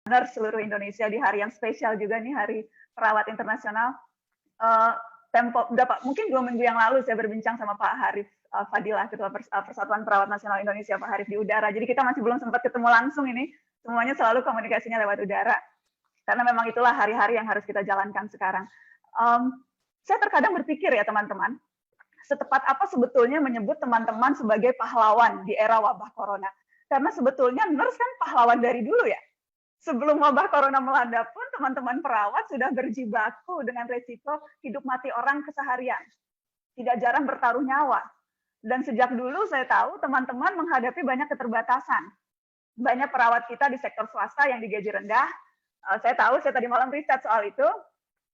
nurse seluruh Indonesia di hari yang spesial juga nih, Hari Perawat Internasional. Mungkin 2 minggu yang lalu saya berbincang sama Pak Harif Fadilah, Ketua Persatuan Perawat Nasional Indonesia, Pak Harif, di udara. Jadi kita masih belum sempat ketemu langsung ini, semuanya selalu komunikasinya lewat udara. Karena memang itulah hari-hari yang harus kita jalankan sekarang. Saya terkadang berpikir ya teman-teman, setepat apa sebetulnya menyebut teman-teman sebagai pahlawan di era wabah corona. Karena sebetulnya nurse kan pahlawan dari dulu ya. Sebelum wabah corona melanda pun teman-teman perawat sudah berjibaku dengan resiko hidup mati orang keseharian. Tidak jarang bertaruh nyawa. Dan sejak dulu saya tahu teman-teman menghadapi banyak keterbatasan. Banyak perawat kita di sektor swasta yang digaji rendah. Saya tahu, saya tadi malam riset soal itu.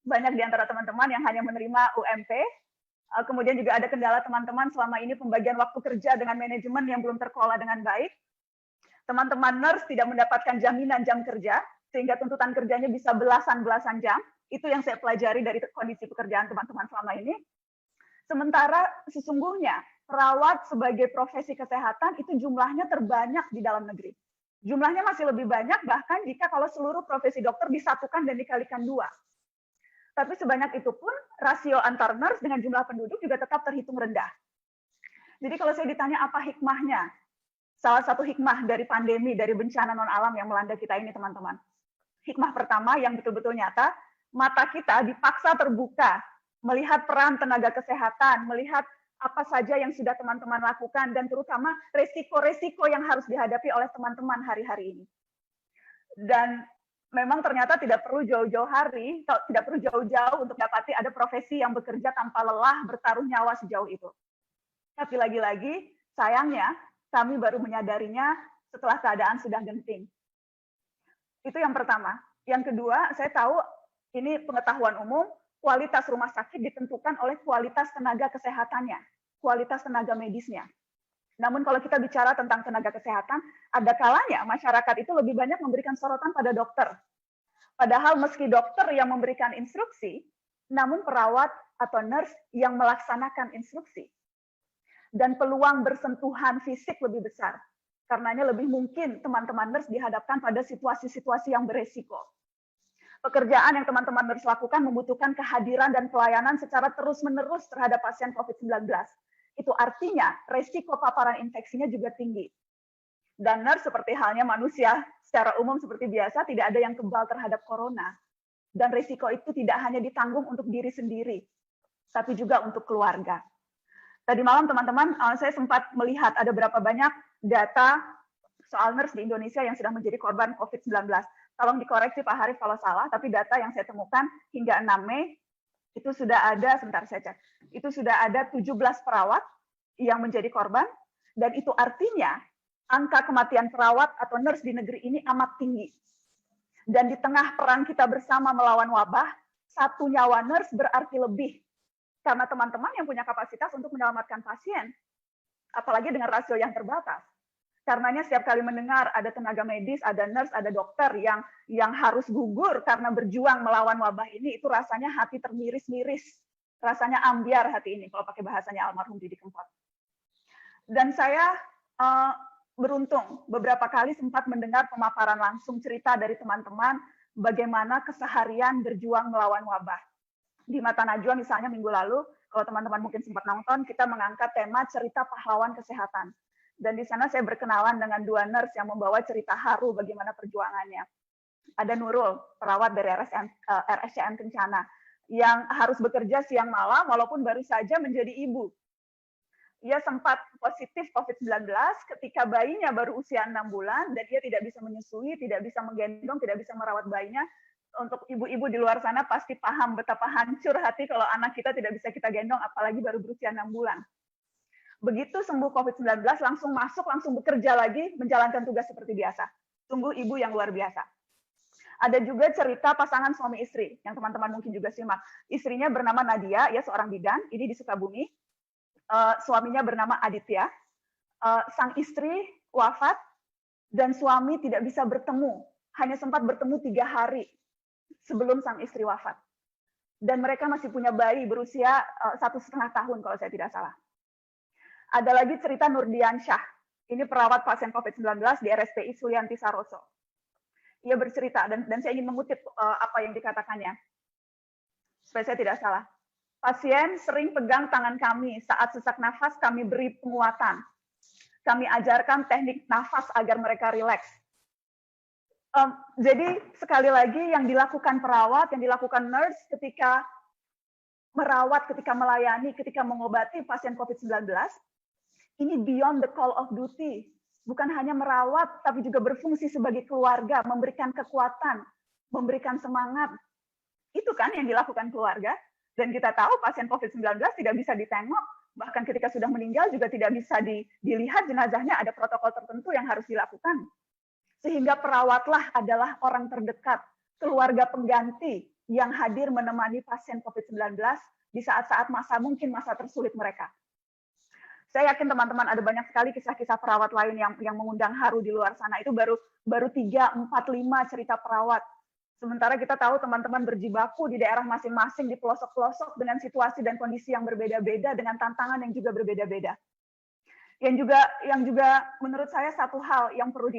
Banyak di antara teman-teman yang hanya menerima UMP. Kemudian juga ada kendala teman-teman selama ini pembagian waktu kerja dengan manajemen yang belum terkelola dengan baik. Teman-teman nurse tidak mendapatkan jaminan jam kerja, sehingga tuntutan kerjanya bisa belasan-belasan jam. Itu yang saya pelajari dari kondisi pekerjaan teman-teman selama ini. Sementara sesungguhnya perawat sebagai profesi kesehatan itu jumlahnya terbanyak di dalam negeri. Jumlahnya masih lebih banyak bahkan jika kalau seluruh profesi dokter disatukan dan dikalikan 2. Tapi sebanyak itu pun rasio antar nurse dengan jumlah penduduk juga tetap terhitung rendah. Jadi kalau saya ditanya apa hikmahnya, salah satu hikmah dari pandemi, dari bencana non-alam yang melanda kita ini teman-teman. Hikmah pertama yang betul-betul nyata, mata kita dipaksa terbuka, melihat peran tenaga kesehatan, melihat apa saja yang sudah teman-teman lakukan, dan terutama resiko-resiko yang harus dihadapi oleh teman-teman hari-hari ini. Dan memang ternyata tidak perlu jauh-jauh hari, tidak perlu jauh-jauh untuk dapati ada profesi yang bekerja tanpa lelah, bertaruh nyawa sejauh itu. Tapi lagi-lagi, sayangnya, kami baru menyadarinya setelah keadaan sudah genting. Itu yang pertama. Yang kedua, saya tahu ini pengetahuan umum, kualitas rumah sakit ditentukan oleh kualitas tenaga kesehatannya, kualitas tenaga medisnya. Namun kalau kita bicara tentang tenaga kesehatan, ada kalanya masyarakat itu lebih banyak memberikan sorotan pada dokter. Padahal meski dokter yang memberikan instruksi, namun perawat atau nurse yang melaksanakan instruksi. Dan peluang bersentuhan fisik lebih besar. Karenanya lebih mungkin teman-teman nurse dihadapkan pada situasi-situasi yang beresiko. Pekerjaan yang teman-teman nurse lakukan membutuhkan kehadiran dan pelayanan secara terus-menerus terhadap pasien COVID-19. Itu artinya resiko paparan infeksinya juga tinggi. Dan nurse seperti halnya manusia secara umum seperti biasa tidak ada yang kebal terhadap corona. Dan resiko itu tidak hanya ditanggung untuk diri sendiri, tapi juga untuk keluarga. Tadi malam teman-teman, saya sempat melihat ada berapa banyak data soal nurse di Indonesia yang sudah menjadi korban COVID-19. Tolong dikoreksi Pak Harif kalau salah, tapi data yang saya temukan hingga 6 Mei, itu sudah ada, sebentar saya cek, itu sudah ada 17 perawat yang menjadi korban, dan itu artinya angka kematian perawat atau nurse di negeri ini amat tinggi. Dan di tengah perang kita bersama melawan wabah, 1 nyawa nurse berarti lebih. Karena teman-teman yang punya kapasitas untuk menyelamatkan pasien, apalagi dengan rasio yang terbatas. Karenanya setiap kali mendengar ada tenaga medis, ada nurse, ada dokter yang harus gugur karena berjuang melawan wabah ini, itu rasanya hati termiris-miris. Rasanya ambiar hati ini, kalau pakai bahasanya almarhum Didi Kempot. Dan saya beruntung, beberapa kali sempat mendengar pemaparan langsung cerita dari teman-teman bagaimana keseharian berjuang melawan wabah. Di Mata Najwa misalnya minggu lalu, kalau teman-teman mungkin sempat nonton, kita mengangkat tema cerita pahlawan kesehatan. Dan di sana saya berkenalan dengan 2 nurse yang membawa cerita haru bagaimana perjuangannya. Ada Nurul, perawat dari RSCM Kencana, yang harus bekerja siang malam walaupun baru saja menjadi ibu. Ia sempat positif COVID-19 ketika bayinya baru usia 6 bulan, dan ia tidak bisa menyusui, tidak bisa menggendong, tidak bisa merawat bayinya. Untuk ibu-ibu di luar sana pasti paham betapa hancur hati kalau anak kita tidak bisa kita gendong, apalagi baru berusia 6 bulan. Begitu sembuh COVID-19, langsung masuk, langsung bekerja lagi, menjalankan tugas seperti biasa. Sungguh ibu yang luar biasa. Ada juga cerita pasangan suami istri, yang teman-teman mungkin juga simak. Istrinya bernama Nadia, ya seorang bidan, ini di Sukabumi. Suaminya bernama Aditya. Sang istri wafat, dan suami tidak bisa bertemu. Hanya sempat bertemu 3 hari sebelum sang istri wafat. Dan mereka masih punya bayi berusia 1,5 tahun kalau saya tidak salah. Ada lagi cerita Nurdiansyah. Ini perawat pasien COVID-19 di RSPI Sulianti Saroso. ia bercerita, dan saya ingin mengutip apa yang dikatakannya, supaya saya tidak salah. Pasien sering pegang tangan kami saat sesak nafas, kami beri penguatan. Kami ajarkan teknik nafas agar mereka rileks. Jadi sekali lagi yang dilakukan perawat, yang dilakukan nurse ketika merawat, ketika melayani, ketika mengobati pasien COVID-19, ini beyond the call of duty. Bukan hanya merawat, tapi juga berfungsi sebagai keluarga, memberikan kekuatan, memberikan semangat. Itu kan yang dilakukan keluarga. Dan kita tahu pasien COVID-19 tidak bisa ditengok, bahkan ketika sudah meninggal juga tidak bisa dilihat jenazahnya, ada protokol tertentu yang harus dilakukan. Sehingga perawatlah adalah orang terdekat, keluarga pengganti yang hadir menemani pasien COVID-19 di saat-saat mungkin masa tersulit mereka. Saya yakin teman-teman ada banyak sekali kisah-kisah perawat lain yang mengundang haru di luar sana. Itu baru 3, 4, 5 cerita perawat. Sementara kita tahu teman-teman berjibaku di daerah masing-masing, di pelosok-pelosok dengan situasi dan kondisi yang berbeda-beda, dengan tantangan yang juga berbeda-beda. Yang juga menurut saya satu hal yang perlu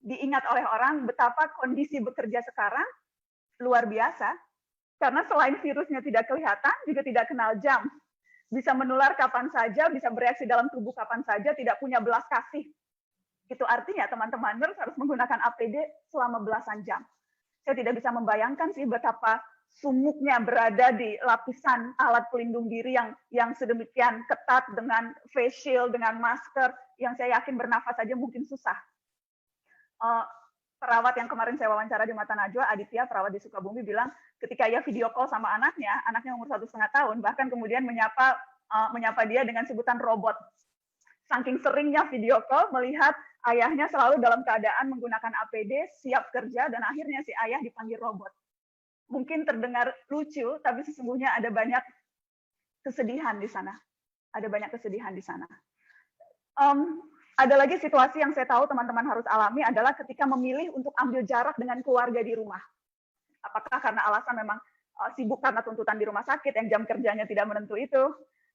diingat oleh orang, betapa kondisi bekerja sekarang luar biasa, karena selain virusnya tidak kelihatan, juga tidak kenal jam. Bisa menular kapan saja, bisa bereaksi dalam tubuh kapan saja, tidak punya belas kasih. Itu artinya teman-teman nurse harus menggunakan APD selama belasan jam. Saya tidak bisa membayangkan sih betapa sumuknya berada di lapisan alat pelindung diri yang sedemikian ketat dengan face shield, dengan masker, yang saya yakin bernafas saja mungkin susah. Perawat yang kemarin saya wawancara di Mata Najwa, Aditya, perawat di Sukabumi, bilang ketika ia video call sama anaknya umur 1,5 tahun, bahkan kemudian menyapa dia dengan sebutan robot. Saking seringnya video call, melihat ayahnya selalu dalam keadaan menggunakan APD, siap kerja, dan akhirnya si ayah dipanggil robot. Mungkin terdengar lucu, tapi sesungguhnya ada banyak kesedihan di sana. Ada banyak kesedihan di sana. Ada lagi situasi yang saya tahu teman-teman harus alami adalah ketika memilih untuk ambil jarak dengan keluarga di rumah. Apakah karena alasan memang sibuk karena tuntutan di rumah sakit yang jam kerjanya tidak menentu itu,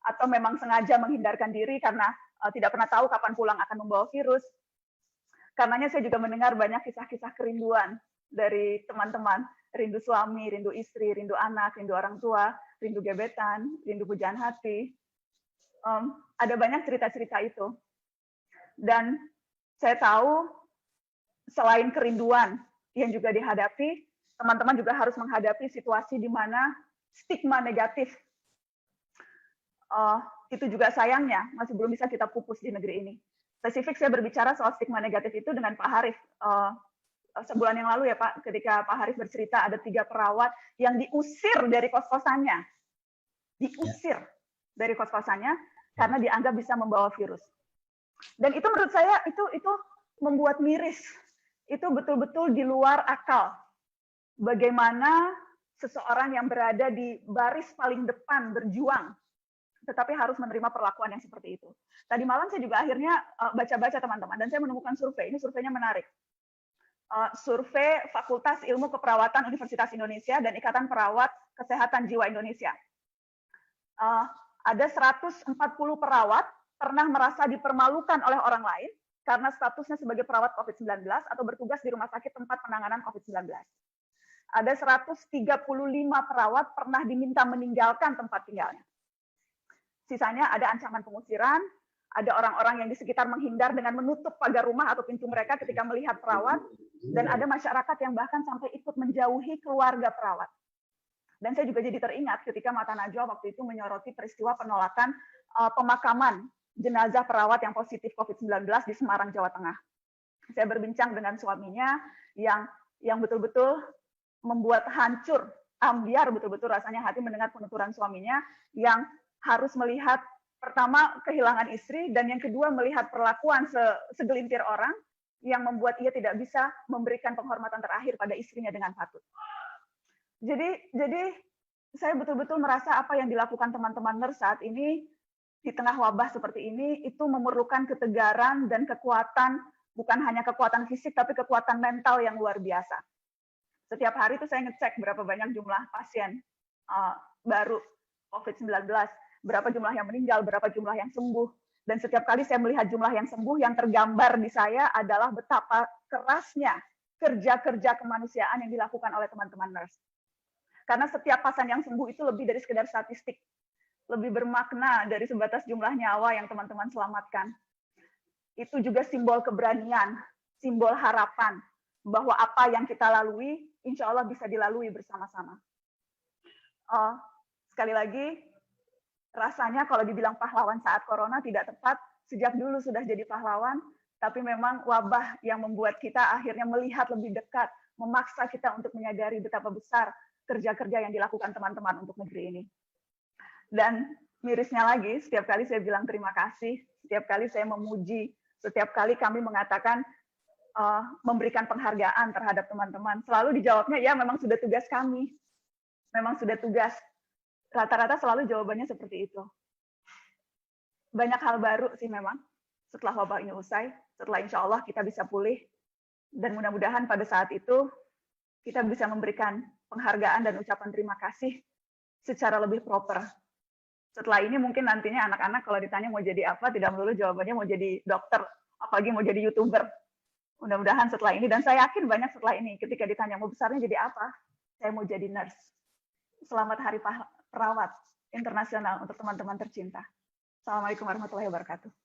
atau memang sengaja menghindarkan diri karena tidak pernah tahu kapan pulang akan membawa virus. Karenanya saya juga mendengar banyak kisah-kisah kerinduan dari teman-teman, rindu suami, rindu istri, rindu anak, rindu orang tua, rindu gebetan, rindu pujaan hati. Ada banyak cerita-cerita itu. Dan saya tahu selain kerinduan yang juga dihadapi, teman-teman juga harus menghadapi situasi di mana stigma negatif itu juga sayangnya masih belum bisa kita pupus di negeri ini. Spesifik saya berbicara soal stigma negatif itu dengan Pak Harif. Sebulan yang lalu ya Pak, ketika Pak Harif bercerita ada 3 perawat yang diusir dari kos-kosannya. Diusir dari kos-kosannya karena dianggap bisa membawa virus. Dan itu menurut saya itu membuat miris. Itu betul-betul di luar akal. Bagaimana seseorang yang berada di baris paling depan berjuang, tetapi harus menerima perlakuan yang seperti itu. Tadi malam saya juga akhirnya baca-baca teman-teman, dan saya menemukan survei. Ini surveinya menarik. Survei Fakultas Ilmu Keperawatan Universitas Indonesia dan Ikatan Perawat Kesehatan Jiwa Indonesia. Ada 140 perawat pernah merasa dipermalukan oleh orang lain karena statusnya sebagai perawat COVID-19 atau bertugas di rumah sakit tempat penanganan COVID-19. Ada 135 perawat pernah diminta meninggalkan tempat tinggalnya. Sisanya ada ancaman pengusiran, ada orang-orang yang di sekitar menghindar dengan menutup pagar rumah atau pintu mereka ketika melihat perawat, dan ada masyarakat yang bahkan sampai ikut menjauhi keluarga perawat. Dan saya juga jadi teringat ketika Mata Najwa waktu itu menyoroti peristiwa penolakan pemakaman jenazah perawat yang positif COVID-19 di Semarang, Jawa Tengah. Saya berbincang dengan suaminya yang betul-betul membuat hancur, ambiar betul-betul rasanya hati mendengar penuturan suaminya yang harus melihat pertama kehilangan istri, dan yang kedua melihat perlakuan segelintir orang yang membuat ia tidak bisa memberikan penghormatan terakhir pada istrinya dengan patut. Jadi saya betul-betul merasa apa yang dilakukan teman-teman nurse saat ini di tengah wabah seperti ini itu memerlukan ketegaran dan kekuatan, bukan hanya kekuatan fisik tapi kekuatan mental yang luar biasa. Setiap hari itu saya ngecek berapa banyak jumlah pasien baru COVID-19, berapa jumlah yang meninggal, berapa jumlah yang sembuh. Dan setiap kali saya melihat jumlah yang sembuh, yang tergambar di saya adalah betapa kerasnya kerja-kerja kemanusiaan yang dilakukan oleh teman-teman nurse. Karena setiap pasien yang sembuh itu lebih dari sekedar statistik, lebih bermakna dari sebatas jumlah nyawa yang teman-teman selamatkan. Itu juga simbol keberanian, simbol harapan, bahwa apa yang kita lalui, insya Allah bisa dilalui bersama-sama. Sekali lagi, rasanya kalau dibilang pahlawan saat corona tidak tepat, sejak dulu sudah jadi pahlawan, tapi memang wabah yang membuat kita akhirnya melihat lebih dekat, memaksa kita untuk menyadari betapa besar kerja-kerja yang dilakukan teman-teman untuk negeri ini. Dan mirisnya lagi, setiap kali saya bilang terima kasih, setiap kali saya memuji, setiap kali kami mengatakan memberikan penghargaan terhadap teman-teman, selalu dijawabnya, ya memang sudah tugas kami, memang sudah tugas. Rata-rata selalu jawabannya seperti itu. Banyak hal baru sih memang, setelah wabah ini usai, setelah insya Allah kita bisa pulih, dan mudah-mudahan pada saat itu, kita bisa memberikan penghargaan dan ucapan terima kasih secara lebih proper. Setelah ini mungkin nantinya anak-anak kalau ditanya mau jadi apa, tidak melulu jawabannya mau jadi dokter, apalagi mau jadi YouTuber. Mudah-mudahan setelah ini, dan saya yakin banyak setelah ini, ketika ditanya mau besarnya jadi apa, saya mau jadi nurse. Selamat Hari Perawat Internasional untuk teman-teman tercinta. Assalamualaikum warahmatullahi wabarakatuh.